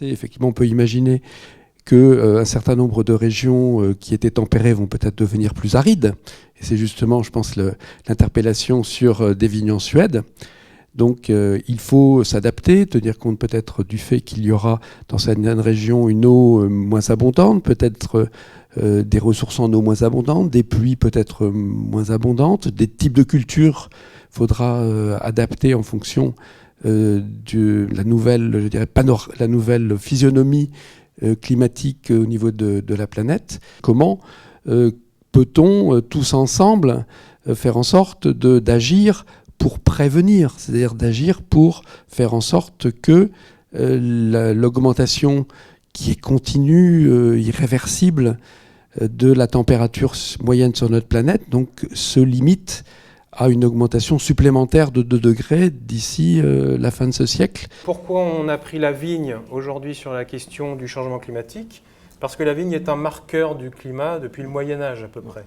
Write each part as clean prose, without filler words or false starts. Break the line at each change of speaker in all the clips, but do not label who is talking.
Effectivement, on peut imaginer qu'un certain nombre de régions qui étaient tempérées vont peut-être devenir plus arides. Et c'est justement, je pense, l'interpellation sur des vignes en Suède. Donc il faut s'adapter, tenir compte peut-être du fait qu'il y aura dans certaines régions une eau moins abondante, peut-être des ressources en eau moins abondantes, des pluies peut-être moins abondantes, des types de cultures faudra adapter en fonction de la nouvelle, je dirais, la nouvelle physionomie climatique au niveau de la planète. Comment peut-on tous ensemble faire en sorte d'agir pour prévenir, c'est-à-dire d'agir pour faire en sorte que l'augmentation qui est continue, irréversible de la température moyenne sur notre planète, donc se limite à une augmentation supplémentaire de 2 degrés d'ici la fin de ce siècle.
Pourquoi on a pris la vigne aujourd'hui sur la question du changement climatique? Parce que la vigne est un marqueur du climat depuis le Moyen-Âge à peu près.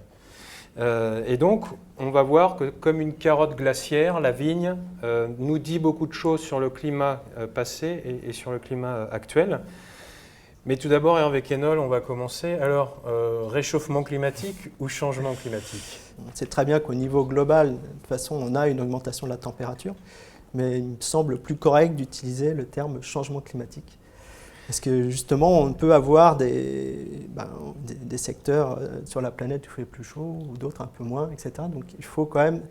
Et donc, on va voir que comme une carotte glaciaire, la vigne nous dit beaucoup de choses sur le climat passé et sur le climat actuel. Mais tout d'abord, Hervé Quénol, on va commencer. Alors, réchauffement climatique ou changement climatique?
On sait très bien qu'au niveau global, de toute façon, on a une augmentation de la température, mais il me semble plus correct d'utiliser le terme changement climatique. Parce que justement, on peut avoir des secteurs sur la planète où il fait plus chaud, ou d'autres un peu moins, etc. Donc il faut quand même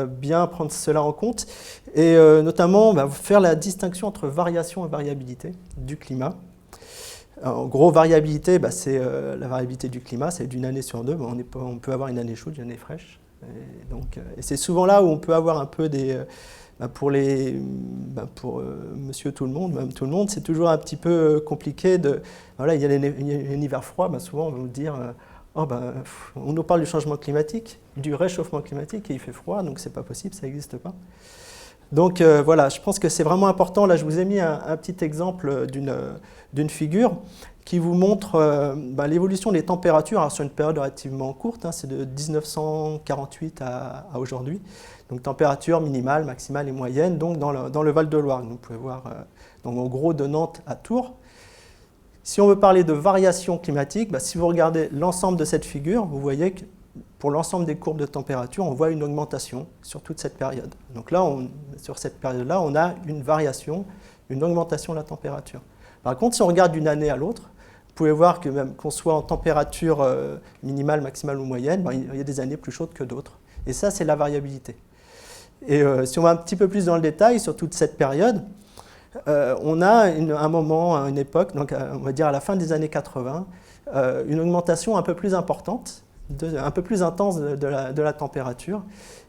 bien prendre cela en compte, et notamment faire la distinction entre variation et variabilité du climat. En gros, variabilité, c'est la variabilité du climat, c'est d'une année sur deux. On peut avoir une année chaude, une année fraîche. Et c'est souvent là où on peut avoir un peu des... pour monsieur tout le monde, même tout le monde, c'est toujours un petit peu compliqué de... Voilà, il y a un hiver froid, souvent on va nous dire... on nous parle du changement climatique, du réchauffement climatique, et il fait froid, donc c'est pas possible, ça n'existe pas. Donc voilà, je pense que c'est vraiment important. Là, je vous ai mis un petit exemple d'une figure qui vous montre l'évolution des températures sur une période relativement courte, c'est de 1948 à aujourd'hui. Donc température minimale, maximale et moyenne, donc dans le Val-de-Loire. Vous pouvez voir donc en gros de Nantes à Tours. Si on veut parler de variation climatique, si vous regardez l'ensemble de cette figure, vous voyez que pour l'ensemble des courbes de température, on voit une augmentation sur toute cette période. Donc là, sur cette période-là, on a une variation, une augmentation de la température. Par contre, si on regarde d'une année à l'autre, vous pouvez voir que même qu'on soit en température minimale, maximale ou moyenne, il y a des années plus chaudes que d'autres. Et ça, c'est la variabilité. Et si on va un petit peu plus dans le détail sur toute cette période, on a un moment, une époque, donc on va dire à la fin des années 80, une augmentation un peu plus importante, un peu plus intense de la température.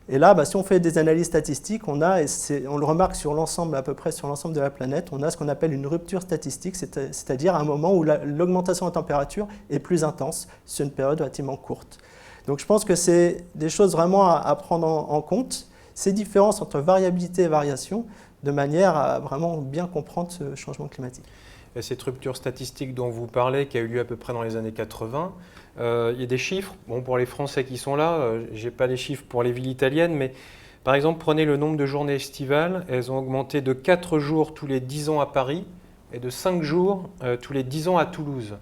Et là, si on fait des analyses statistiques, on le remarque sur l'ensemble, à peu près sur l'ensemble de la planète, on a ce qu'on appelle une rupture statistique, c'est-à-dire un moment où l'augmentation de la température est plus intense sur une période relativement courte. Donc je pense que c'est des choses vraiment à prendre en compte, ces différences entre variabilité et variation, de manière à vraiment bien comprendre ce changement climatique.
Et cette rupture statistique dont vous parlez, qui a eu lieu à peu près dans les années 80, il y a des chiffres. Bon, pour les Français qui sont là, je n'ai pas les chiffres pour les villes italiennes, mais par exemple, prenez le nombre de journées estivales. Elles ont augmenté de 4 jours tous les 10 ans à Paris et de 5 jours tous les 10 ans à Toulouse.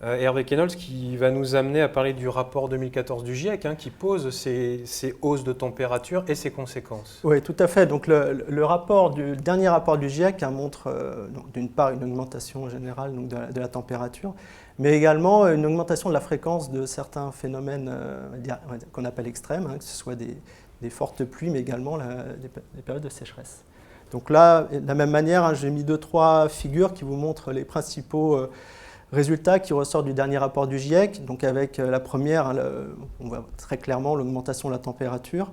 Hervé Quénol, qui va nous amener à parler du rapport 2014 du GIEC, qui pose ces hausses de température et ses conséquences.
Oui, tout à fait. Donc le dernier rapport du GIEC montre d'une part une augmentation générale de la température, mais également une augmentation de la fréquence de certains phénomènes qu'on appelle extrêmes, que ce soit des fortes pluies, mais également des périodes de sécheresse. Donc là, de la même manière, j'ai mis 2-3 figures qui vous montrent les principaux résultats qui ressortent du dernier rapport du GIEC. Donc avec la première, on voit très clairement l'augmentation de la température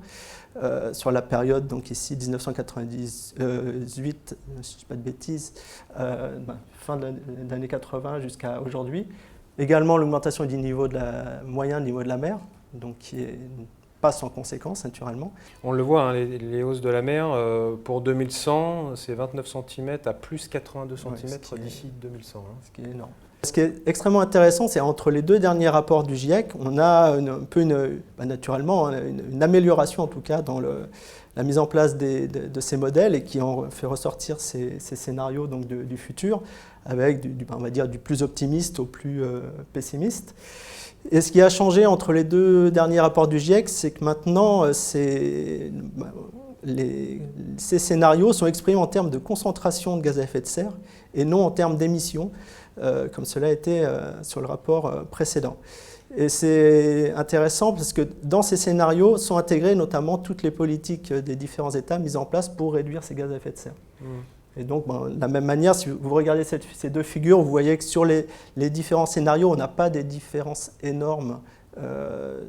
sur la période, donc ici 1998, si je ne dis pas de bêtises, fin de l'année 80 jusqu'à aujourd'hui. Également l'augmentation du niveau moyen du niveau de la mer, donc qui est pas sans conséquences naturellement.
On le voit, les hausses de la mer, pour 2100, c'est 29 cm à plus 82 cm d'ici 2100.
Ce qui est énorme. Ce qui est extrêmement intéressant, c'est entre les deux derniers rapports du GIEC, on a naturellement une amélioration en tout cas dans la mise en place de ces modèles et qui en fait ressortir ces scénarios donc du futur avec on va dire, du plus optimiste au plus pessimiste. Et ce qui a changé entre les deux derniers rapports du GIEC, c'est que maintenant, ces scénarios sont exprimés en termes de concentration de gaz à effet de serre et non en termes d'émissions, comme cela était sur le rapport précédent. Et c'est intéressant parce que dans ces scénarios sont intégrées notamment toutes les politiques des différents États mises en place pour réduire ces gaz à effet de serre. Et donc, de la même manière, si vous regardez ces deux figures, vous voyez que sur les différents scénarios, on n'a pas des différences énormes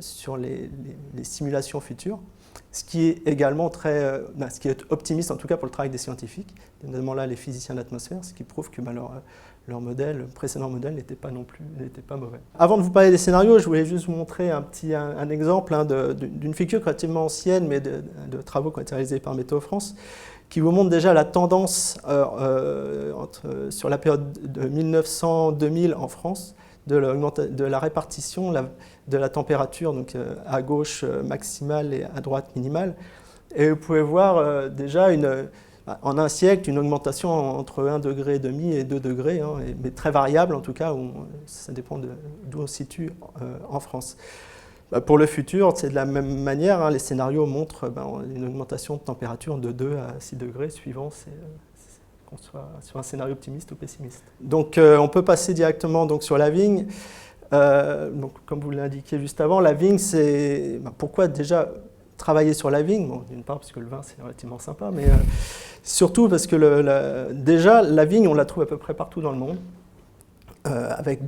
sur les simulations futures, ce qui est également ce qui est optimiste, en tout cas pour le travail des scientifiques, notamment là les physiciens de l'atmosphère, ce qui prouve que leur précédent modèle n'était pas mauvais. Avant de vous parler des scénarios, je voulais juste vous montrer un exemple d'une figure relativement ancienne, mais de travaux qui ont été réalisés par Météo France, qui vous montre déjà la tendance sur la période de 1900-2000 en France, de la répartition de la température, donc à gauche maximale et à droite minimale. Et vous pouvez voir déjà en un siècle une augmentation entre 1,5 degré et 2 degrés, mais très variable en tout cas, ça dépend d'où on se situe en France. Pour le futur, c'est de la même manière, les scénarios montrent une augmentation de température de 2 à 6 degrés suivant qu'on soit sur un scénario optimiste ou pessimiste. Donc on peut passer directement donc, sur la vigne. Donc, comme vous l'indiquiez juste avant, la vigne, c'est pourquoi déjà travailler sur la vigne, d'une part parce que le vin c'est relativement sympa, mais surtout parce que déjà la vigne on la trouve à peu près partout dans le monde, avec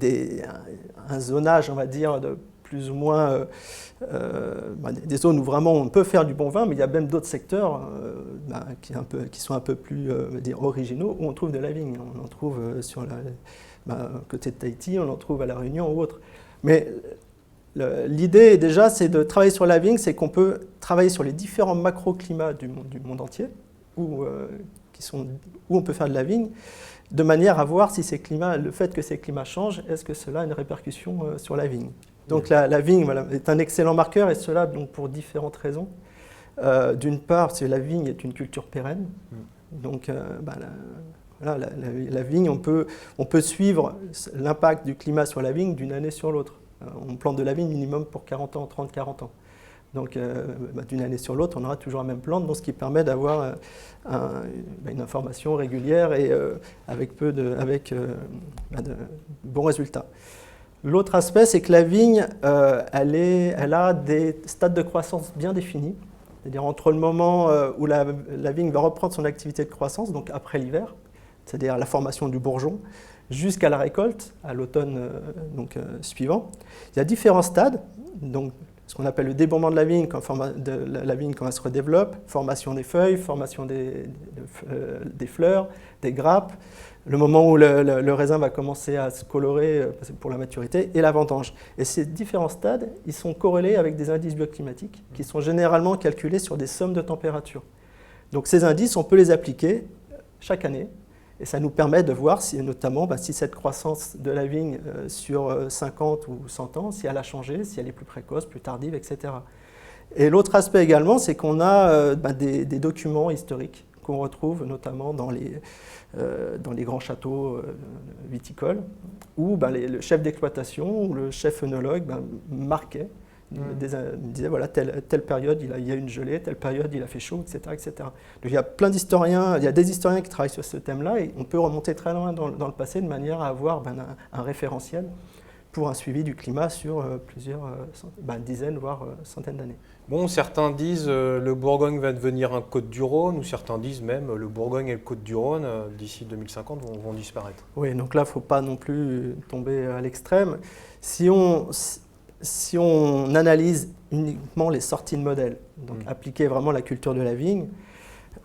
un zonage on va dire de plus ou moins des zones où vraiment on peut faire du bon vin, mais il y a même d'autres secteurs qui sont un peu plus originaux où on trouve de la vigne. On en trouve côté de Tahiti, on en trouve à La Réunion ou autre. Mais l'idée déjà, c'est de travailler sur la vigne, c'est qu'on peut travailler sur les différents macroclimats du monde entier, où on peut faire de la vigne, de manière à voir si le fait que ces climats changent, est-ce que cela a une répercussion sur la vigne. Donc la vigne est un excellent marqueur, et cela donc, pour différentes raisons. D'une part, parce que la vigne est une culture pérenne. Donc la vigne, on peut suivre l'impact du climat sur la vigne d'une année sur l'autre. On plante de la vigne minimum pour 40 ans, 30-40 ans. Donc d'une année sur l'autre, on aura toujours la même plante, donc ce qui permet d'avoir une information régulière et avec de bons résultats. L'autre aspect, c'est que la vigne, elle a des stades de croissance bien définis, c'est-à-dire entre le moment où la vigne va reprendre son activité de croissance, donc après l'hiver, c'est-à-dire la formation du bourgeon, jusqu'à la récolte, à l'automne suivant. Il y a différents stades, donc ce qu'on appelle le débourrement de la vigne quand elle se redéveloppe, formation des feuilles, formation des fleurs, des grappes, le moment où le raisin va commencer à se colorer pour la maturité, et la vendange. Et ces différents stades, ils sont corrélés avec des indices bioclimatiques qui sont généralement calculés sur des sommes de température. Donc ces indices, on peut les appliquer chaque année, et ça nous permet de voir notamment si cette croissance de la vigne sur 50 ou 100 ans, si elle a changé, si elle est plus précoce, plus tardive, etc. Et l'autre aspect également, c'est qu'on a des documents historiques qu'on retrouve notamment dans les grands châteaux viticoles, où le chef d'exploitation ou le chef œnologue marquait, disait voilà, telle période il y a une gelée, telle période il a fait chaud, etc. etc. Donc il y a plein d'historiens, il y a des historiens qui travaillent sur ce thème-là, et on peut remonter très loin dans le passé de manière à avoir un référentiel pour un suivi du climat sur plusieurs dizaines, voire centaines d'années.
Bon, certains disent le Bourgogne va devenir un Côte-du-Rhône, ou certains disent même le Bourgogne et le Côte-du-Rhône, d'ici 2050, vont disparaître. Oui,
donc là, il ne faut pas non plus tomber à l'extrême. Si on analyse uniquement les sorties de modèles, donc appliquer vraiment la culture de la vigne,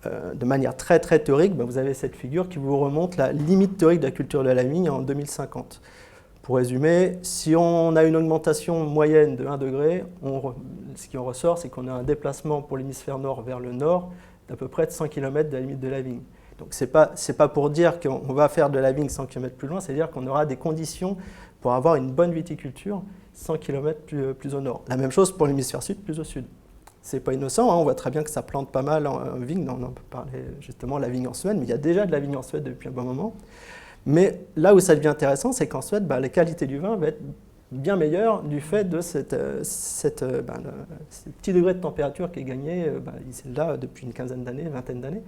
de manière très très théorique, vous avez cette figure qui vous remonte la limite théorique de la culture de la vigne en 2050. Pour résumer, si on a une augmentation moyenne de 1 degré, ce qui en ressort, c'est qu'on a un déplacement pour l'hémisphère nord vers le nord d'à peu près de 100 km de la limite de la vigne. Donc c'est pas pour dire qu'on va faire de la vigne 100 km plus loin, c'est-à-dire qu'on aura des conditions pour avoir une bonne viticulture 100 km plus au nord. La même chose pour l'hémisphère sud, plus au sud. C'est pas innocent, hein, on voit très bien que ça plante pas mal en vigne, on peut parler justement de la vigne en Suède, mais il y a déjà de la vigne en Suède depuis un bon moment. Mais là où ça devient intéressant, c'est qu'en Suède, la qualité du vin va être bien meilleure du fait de ce petit degré de température qui est gagné là depuis une quinzaine d'années, vingtaine d'années.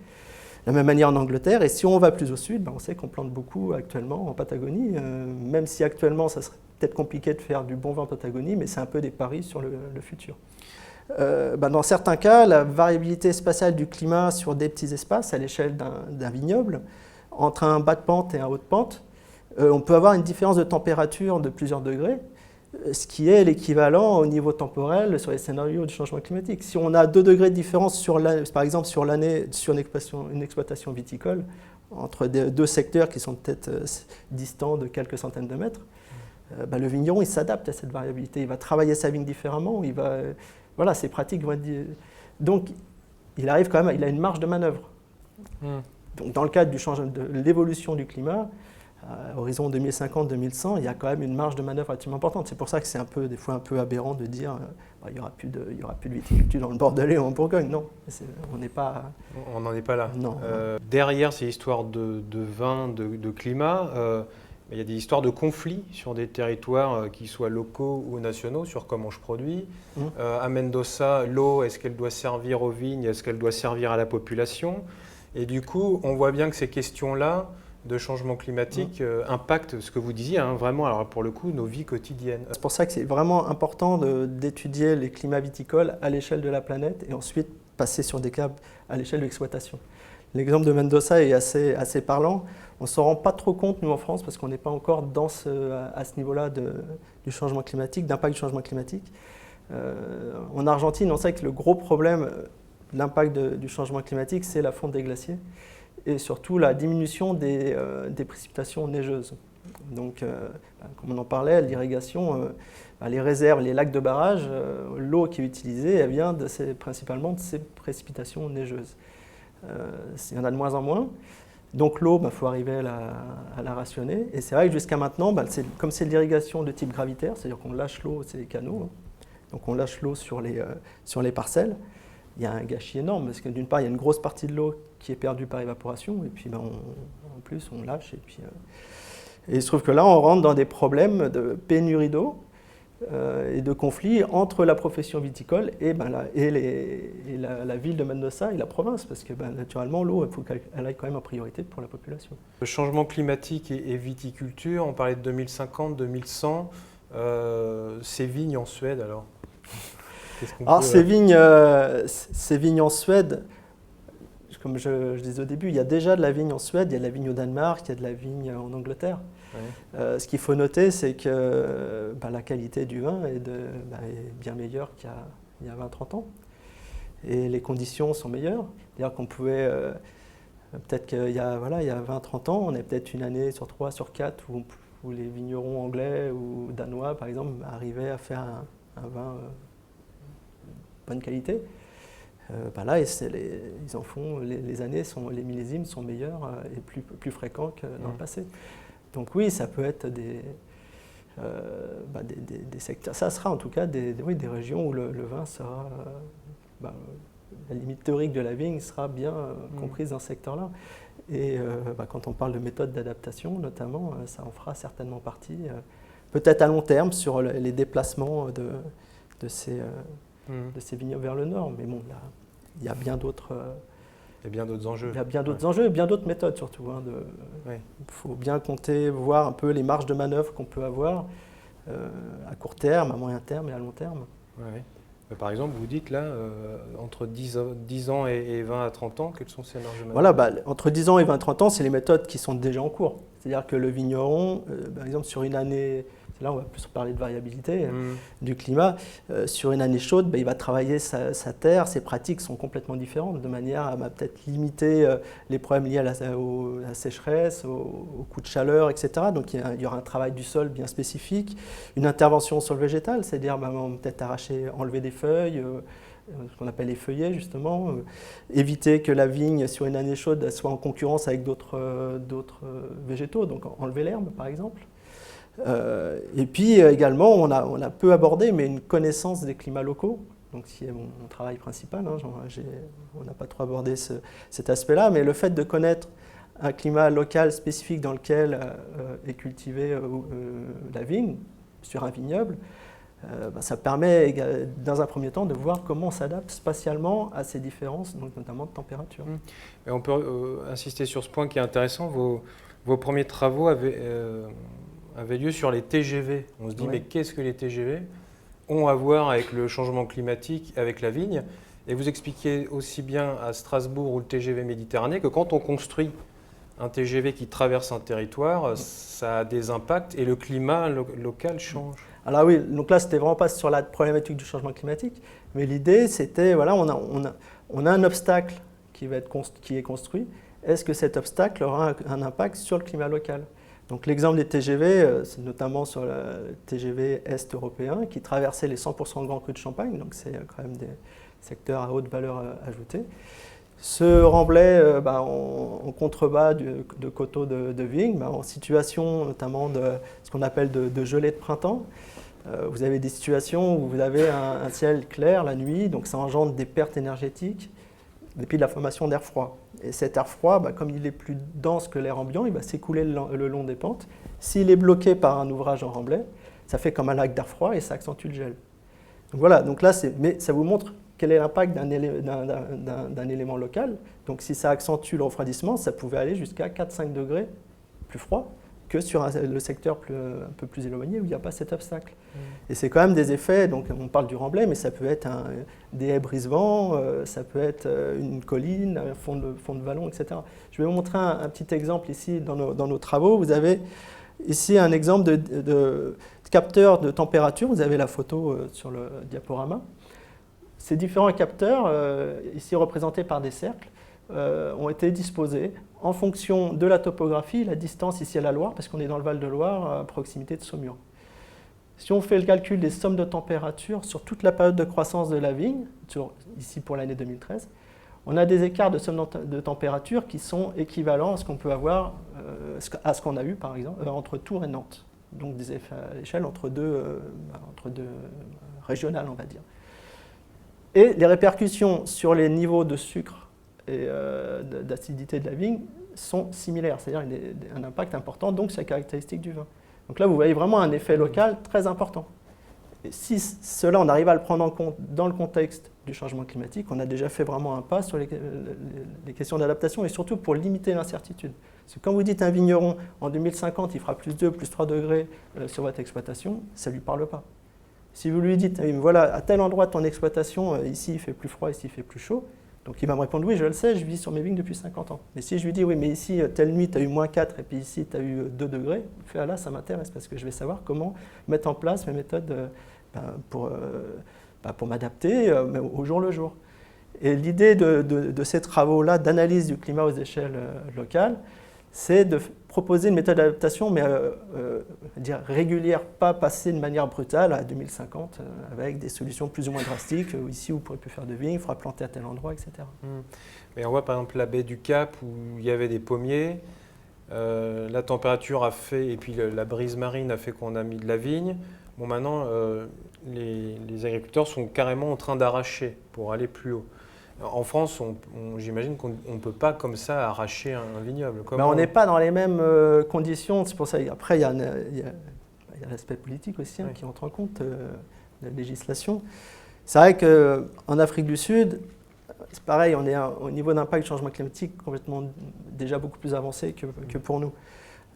De la même manière en Angleterre, et si on va plus au sud, on sait qu'on plante beaucoup actuellement en Patagonie, même si actuellement ça serait peut-être compliqué de faire du bon vin en Patagonie, mais c'est un peu des paris sur le futur. Dans certains cas, la variabilité spatiale du climat sur des petits espaces à l'échelle d'un vignoble, entre un bas de pente et un haut de pente, on peut avoir une différence de température de plusieurs degrés, ce qui est l'équivalent au niveau temporel sur les scénarios du changement climatique. Si on a 2 degrés de différence, par exemple sur l'année, sur une exploitation viticole, entre 2 secteurs qui sont peut-être distants de quelques centaines de mètres, le vigneron il s'adapte à cette variabilité, il va travailler sa vigne différemment, ses pratiques vont être... Donc il arrive quand même, il a une marge de manœuvre. Donc dans le cadre de l'évolution du climat, à horizon 2050-2100, il y a quand même une marge de manœuvre relativement importante. C'est pour ça que c'est des fois un peu aberrant de dire il n'y aura plus de viticulture dans le Bordelais ou en Bourgogne. Non, on n'est pas...
On n'en est pas là.
Non.
Derrière ces histoires de vin, de climat, il y a des histoires de conflits sur des territoires qui soient locaux ou nationaux sur comment je produis. À Mendoza, l'eau, est-ce qu'elle doit servir aux vignes, est-ce qu'elle doit servir à la population? Et du coup, on voit bien que ces questions-là de changement climatique impactent ce que vous disiez, vraiment, alors pour le coup, nos vies quotidiennes.
C'est pour ça que c'est vraiment important d'étudier les climats viticoles à l'échelle de la planète et ensuite passer sur des cas à l'échelle de l'exploitation. L'exemple de Mendoza est assez parlant. On ne s'en rend pas trop compte, nous, en France, parce qu'on n'est pas encore à ce niveau-là du changement climatique, d'impact du changement climatique. En Argentine, on sait que le gros problème de l'impact du changement climatique, c'est la fonte des glaciers et surtout la diminution des précipitations neigeuses. Donc, comme on en parlait, l'irrigation, les réserves, les lacs de barrage, l'eau qui est utilisée, elle vient principalement de ces précipitations neigeuses. Il y en a de moins en moins. Donc l'eau, faut arriver à la rationner. Et c'est vrai que jusqu'à maintenant, comme c'est de l'irrigation de type gravitaire, c'est-à-dire qu'on lâche l'eau, c'est des canaux, donc on lâche l'eau sur les parcelles, il y a un gâchis énorme, parce que d'une part, il y a une grosse partie de l'eau qui est perdue par évaporation, et puis en plus, on lâche. Et il se trouve que là, on rentre dans des problèmes de pénurie d'eau et de conflits entre la profession viticole et la ville de Mendoza et la province, parce que naturellement, l'eau, il faut qu'elle aille quand même en priorité pour la population.
Le changement climatique et viticulture, on parlait de 2050, 2100, ces vignes en Suède, alors
ces vignes en Suède, comme je disais au début, il y a déjà de la vigne en Suède, il y a de la vigne au Danemark, il y a de la vigne en Angleterre. Ouais. Ce qu'il faut noter, c'est que la qualité du vin est bien meilleure qu'il y a 20-30 ans. Et les conditions sont meilleures. C'est-à-dire qu'on pouvait, peut-être qu'il y a 20-30 ans, on est peut-être une année sur 3, sur 4, où les vignerons anglais ou danois, par exemple, arrivaient à faire un vin bonne qualité. Là, ils en font, les années, les millésimes sont meilleurs et plus fréquents que dans le passé. Donc oui, ça peut être des secteurs. Ça sera en tout cas des régions où le vin sera, la limite théorique de la vigne sera bien comprise dans ce secteur-là. Et quand on parle de méthodes d'adaptation, notamment, ça en fera certainement partie, peut-être à long terme, sur les déplacements de ces vignobles vers le nord. Mais bon, là, il y a bien d'autres...
il y a bien d'autres enjeux.
Il y a bien d'autres enjeux et bien d'autres méthodes surtout. Il faut bien compter, voir un peu les marges de manœuvre qu'on peut avoir à court terme, à moyen terme et à long terme.
Par exemple, vous dites là, entre 10 ans et 20 à 30 ans, quelles sont ces marges de manœuvre?
Voilà, entre 10 ans et 20 à 30 ans, c'est les méthodes qui sont déjà en cours. C'est-à-dire que le vigneron, par exemple, sur une année... Là, on va plus parler de variabilité du climat. Sur une année chaude, il va travailler sa terre, ses pratiques sont complètement différentes, de manière à peut-être limiter les problèmes liés à la sécheresse, au coup de chaleur, etc. Donc il y aura un travail du sol bien spécifique, une intervention sur le végétal, c'est-à-dire peut-être enlever des feuilles, ce qu'on appelle les feuillets justement, éviter que la vigne sur une année chaude soit en concurrence avec d'autres végétaux, donc enlever l'herbe par exemple. Et puis également, on a peu abordé, mais une connaissance des climats locaux, donc qui est mon travail principal, hein, on n'a pas trop abordé cet aspect-là, mais le fait de connaître un climat local spécifique dans lequel est cultivée la vigne, sur un vignoble, ça permet dans un premier temps de voir comment on s'adapte spatialement à ces différences, donc notamment de température.
Et on peut insister sur ce point qui est intéressant. Vos premiers travaux avaient lieu sur les TGV. On se dit, mais qu'est-ce que les TGV ont à voir avec le changement climatique, avec la vigne? Et vous expliquez aussi bien à Strasbourg ou le TGV Méditerranée que quand on construit un TGV qui traverse un territoire, ça a des impacts et le climat local change.
Alors oui, donc là, c'était vraiment pas sur la problématique du changement climatique, mais l'idée, c'était, voilà, on a un obstacle qui est construit. Est-ce que cet obstacle aura un impact sur le climat local? Donc l'exemple des TGV, c'est notamment sur le TGV Est européen qui traversait les 100% Grands Crus de Champagne, donc c'est quand même des secteurs à haute valeur ajoutée. Se remblait en contrebas de coteaux de vignes, en situation notamment de ce qu'on appelle de gelée de printemps. Vous avez des situations où vous avez un ciel clair la nuit, donc ça engendre des pertes énergétiques et puis de la formation d'air froid. Et cet air froid, comme il est plus dense que l'air ambiant, il va s'écouler le long des pentes. S'il est bloqué par un ouvrage en remblai, ça fait comme un lac d'air froid et ça accentue le gel. Donc voilà, donc là, mais ça vous montre quel est l'impact d'un élément local. Donc si ça accentue le refroidissement, ça pouvait aller jusqu'à 4-5 degrés plus froid que sur le secteur un peu plus éloigné où il n'y a pas cet obstacle. Et c'est quand même des effets, donc on parle du remblai, mais ça peut être des haies brise-vent, ça peut être une colline, un fond de vallon, etc. Je vais vous montrer un petit exemple ici dans nos travaux. Vous avez ici un exemple de capteur de température. Vous avez la photo sur le diaporama. Ces différents capteurs, ici représentés par des cercles, ont été disposés en fonction de la topographie, la distance ici à la Loire, parce qu'on est dans le Val-de-Loire, à proximité de Saumur. Si on fait le calcul des sommes de température sur toute la période de croissance de la vigne, ici pour l'année 2013, on a des écarts de sommes de température qui sont équivalents à ce qu'on peut avoir, à ce qu'on a eu par exemple entre Tours et Nantes. Donc des effets à l'échelle entre deux régionales, on va dire. Et les répercussions sur les niveaux de sucre et d'acidité de la vigne sont similaires, c'est-à-dire un impact important donc sur la caractéristique du vin. Donc là, vous voyez vraiment un effet local très important. Et si cela, on arrive à le prendre en compte dans le contexte du changement climatique, on a déjà fait vraiment un pas sur les questions d'adaptation et surtout pour limiter l'incertitude. Parce que quand vous dites à un vigneron, en 2050, il fera plus 2, plus 3 degrés sur votre exploitation, ça ne lui parle pas. Si vous lui dites, voilà, à tel endroit de ton exploitation, ici il fait plus froid, ici il fait plus chaud, donc il va me répondre, oui, je le sais, je vis sur mes vignes depuis 50 ans. Mais si je lui dis, oui, mais ici, telle nuit, tu as eu moins 4 et puis ici, tu as eu 2 degrés, il fait, ah là, ça m'intéresse parce que je vais savoir comment mettre en place mes méthodes pour m'adapter au jour le jour. Et l'idée de ces travaux-là, d'analyse du climat aux échelles locales, c'est de proposer une méthode d'adaptation, mais régulière, pas passer de manière brutale à 2050 avec des solutions plus ou moins drastiques. Ici, vous ne pourrez plus faire de vignes, il faudra planter à tel endroit, etc.
Mais on voit par exemple la baie du Cap où il y avait des pommiers, la température a fait, et puis la brise marine a fait qu'on a mis de la vigne. Bon, maintenant, les agriculteurs sont carrément en train d'arracher pour aller plus haut. En France, j'imagine qu'on ne peut pas comme ça arracher un vignoble.
On n'est pas dans les mêmes conditions. C'est pour ça. Après, il y a l'aspect politique aussi qui entre en compte, la législation. C'est vrai qu'en Afrique du Sud, c'est pareil, on est au niveau d'impact du changement climatique complètement déjà beaucoup plus avancé que pour nous.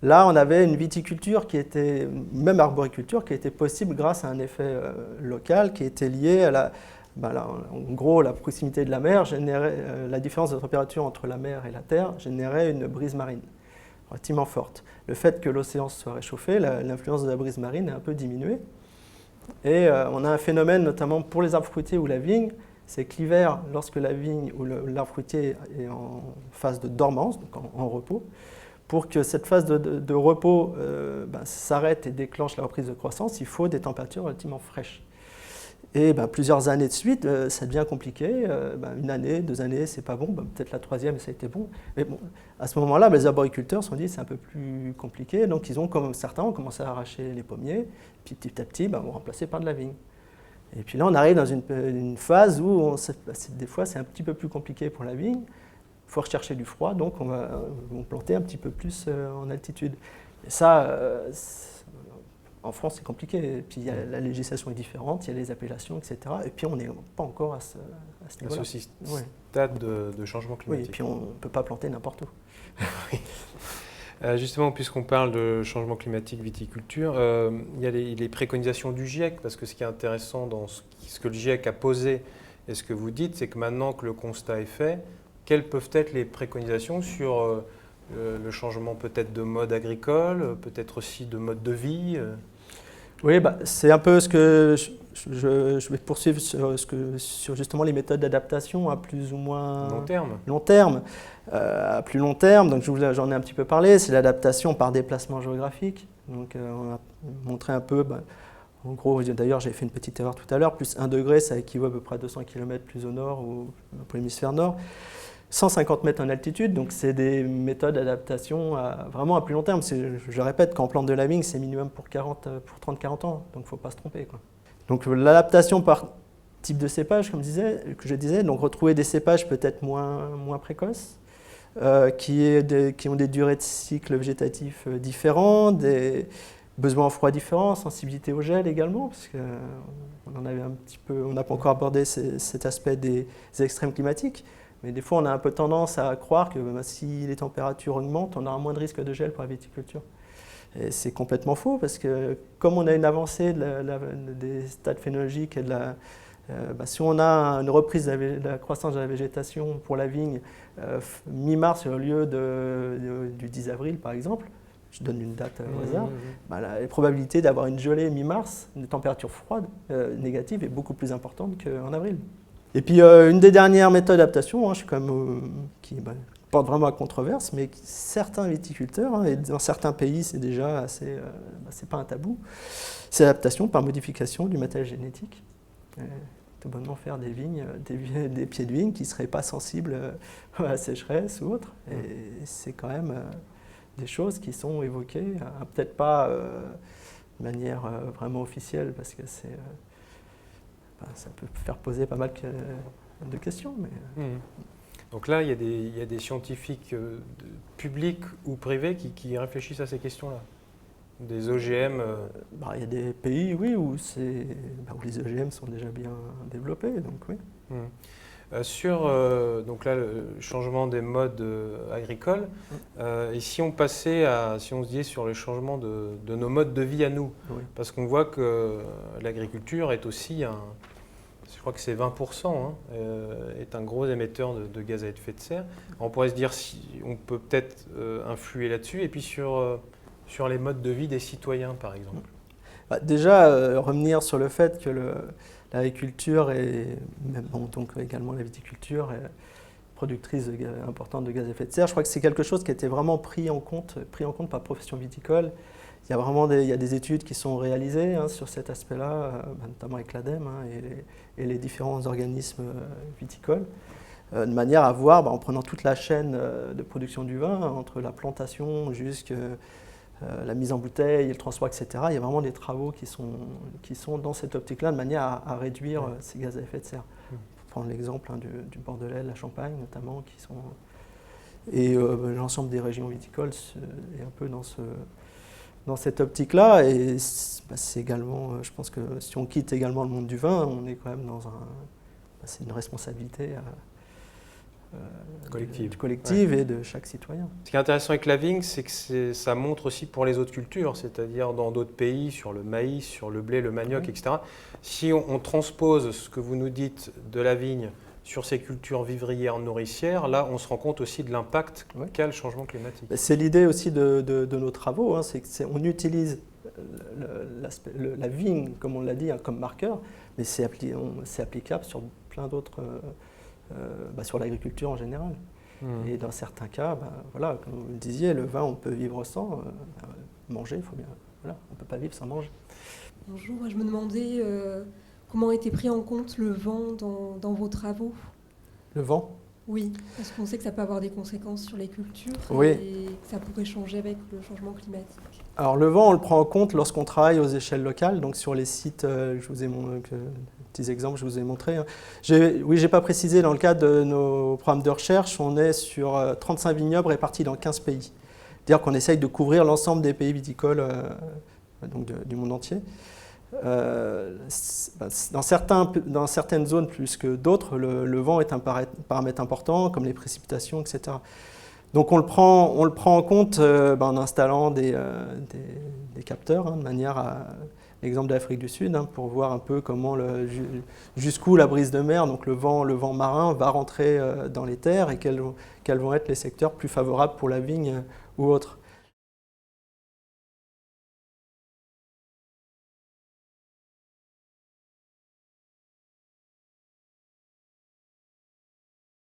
Là, on avait une viticulture même arboriculture, qui était possible grâce à un effet local qui était lié à en gros, la proximité de la mer générait, la différence de température entre la mer et la terre générait une brise marine relativement forte. Le fait que l'océan soit réchauffé, l'influence de la brise marine est un peu diminuée. Et on a un phénomène, notamment pour les arbres fruitiers ou la vigne, c'est que l'hiver, lorsque la vigne ou l'arbre fruitier est en phase de dormance, donc en repos, pour que cette phase de repos s'arrête et déclenche la reprise de croissance, il faut des températures relativement fraîches. Et plusieurs années de suite, ça devient compliqué. Une année, 2 années, c'est pas bon. Peut-être la troisième, ça a été bon. Mais bon, à ce moment-là, les arboriculteurs se sont dit c'est un peu plus compliqué. Donc certains ont commencé à arracher les pommiers. Puis petit à petit, on remplaçait par de la vigne. Et puis là, on arrive dans une phase où des fois, c'est un petit peu plus compliqué pour la vigne. Il faut rechercher du froid, donc on va planter un petit peu plus en altitude. Et ça, en France, c'est compliqué. Et puis la législation est différente, il y a les appellations, etc. Et puis on n'est pas encore à ce niveau-là.
À ce stade de changement climatique.
Oui, et puis on ne peut pas planter n'importe où.
Justement, puisqu'on parle de changement climatique, viticulture, il y a les préconisations du GIEC, parce que ce qui est intéressant dans ce que le GIEC a posé et ce que vous dites, c'est que maintenant que le constat est fait, quelles peuvent être les préconisations sur le changement peut-être de mode agricole, peut-être aussi de mode de vie?
Oui, c'est un peu ce que je vais poursuivre sur justement les méthodes d'adaptation à plus ou moins long terme. À plus long terme, donc j'en ai un petit peu parlé, c'est l'adaptation par déplacement géographique. Donc on a montré un peu, en gros, d'ailleurs j'ai fait une petite erreur tout à l'heure, plus 1 degré, ça équivaut à peu près à 200 km plus au nord ou pour l'hémisphère nord. 150 mètres en altitude, donc c'est des méthodes d'adaptation vraiment à plus long terme. Je répète, quand on plante de la vigne, c'est minimum pour 30-40 ans, donc il ne faut pas se tromper, quoi. Donc l'adaptation par type de cépage, comme je disais, donc retrouver des cépages peut-être moins précoces, qui ont des durées de cycle végétatif différents, des besoins en froid différents, sensibilité au gel également, parce qu'on en avait un petit peu, on n'a pas encore abordé cet aspect des extrêmes climatiques. Mais des fois, on a un peu tendance à croire que si les températures augmentent, on aura moins de risque de gel pour la viticulture. Et c'est complètement faux, parce que comme on a une avancée des stades phénologiques et si on a une reprise de la croissance de la végétation pour la vigne mi-mars au lieu du 10 avril, par exemple, je donne une date au hasard, la probabilité d'avoir une gelée mi-mars, une température froide négative, est beaucoup plus importante qu'en avril. Et puis une des dernières méthodes d'adaptation, qui porte vraiment à controverse, mais certains viticulteurs, et dans certains pays c'est déjà assez, c'est pas un tabou, c'est l'adaptation par modification du matériel génétique. Tout bonnement faire des vignes, des pieds de vigne qui ne seraient pas sensibles à la sécheresse ou autre. Et c'est quand même des choses qui sont évoquées, peut-être pas de manière vraiment officielle, parce que ça peut faire poser pas mal de questions. Mais,
Donc là, il y a des scientifiques publics ou privés qui réfléchissent à ces questions-là. Des OGM
il y a des pays, oui, où les OGM sont déjà bien développés, donc oui.
Donc là, le changement des modes agricoles, et si on se disait sur le changement de nos modes de vie à nous, parce qu'on voit que l'agriculture est aussi je crois que c'est 20%, est un gros émetteur de gaz à effet de serre. On pourrait se dire si on peut peut-être influer là-dessus, et puis sur les modes de vie des citoyens, par exemple.
Déjà, revenir sur le fait que l'agriculture donc également la viticulture est productrice importante de gaz à effet de serre. Je crois que c'est quelque chose qui a été vraiment pris en compte par la profession viticole. Il y a vraiment des études qui sont réalisées sur cet aspect-là, notamment avec l'ADEME et les différents organismes viticoles, de manière à voir, en prenant toute la chaîne de production du vin, entre la plantation jusqu'à la mise en bouteille, et le transport, etc. Il y a vraiment des travaux qui sont dans cette optique-là, de manière à réduire ces gaz à effet de serre. Pour prendre l'exemple du Bordelais, de la Champagne notamment, et l'ensemble des régions viticoles est un peu dans cette optique-là. Et c'est également, je pense que si on quitte également le monde du vin, on est quand même c'est une responsabilité collective et de chaque citoyen.
Ce qui est intéressant avec la vigne, c'est que ça montre aussi pour les autres cultures, c'est-à-dire dans d'autres pays, sur le maïs, sur le blé, le manioc, etc. Si on transpose ce que vous nous dites de la vigne sur ces cultures vivrières nourricières, là on se rend compte aussi de l'impact qu'a le changement climatique.
C'est l'idée aussi de nos travaux, c'est qu'on utilise la vigne, comme on l'a dit, comme marqueur, mais c'est applicable sur plein d'autres, sur l'agriculture en général. Et dans certains cas, comme vous le disiez, le vin on peut vivre sans, manger, il faut bien, on ne peut pas vivre sans manger.
Bonjour, moi je me demandais Comment a été pris en compte le vent dans vos travaux?
Le vent?
Oui, parce qu'on sait que ça peut avoir des conséquences sur les cultures
Oui.
et que ça pourrait changer avec le changement climatique.
Alors le vent, on le prend en compte lorsqu'on travaille aux échelles locales, donc sur les sites, je vous ai petits exemples, je vous ai montré. Hein. Oui, je n'ai pas précisé, dans le cadre de nos programmes de recherche, on est sur 35 vignobles répartis dans 15 pays. C'est-à-dire qu'on essaye de couvrir l'ensemble des pays viticoles donc du monde entier. Dans certaines zones plus que d'autres, le vent est un paramètre important, comme les précipitations, etc. Donc on le prend en compte en installant des capteurs, de manière à l'exemple de l'Afrique du Sud, pour voir un peu comment jusqu'où la brise de mer, donc le vent marin, va rentrer dans les terres et quels vont être les secteurs plus favorables pour la vigne ou autres.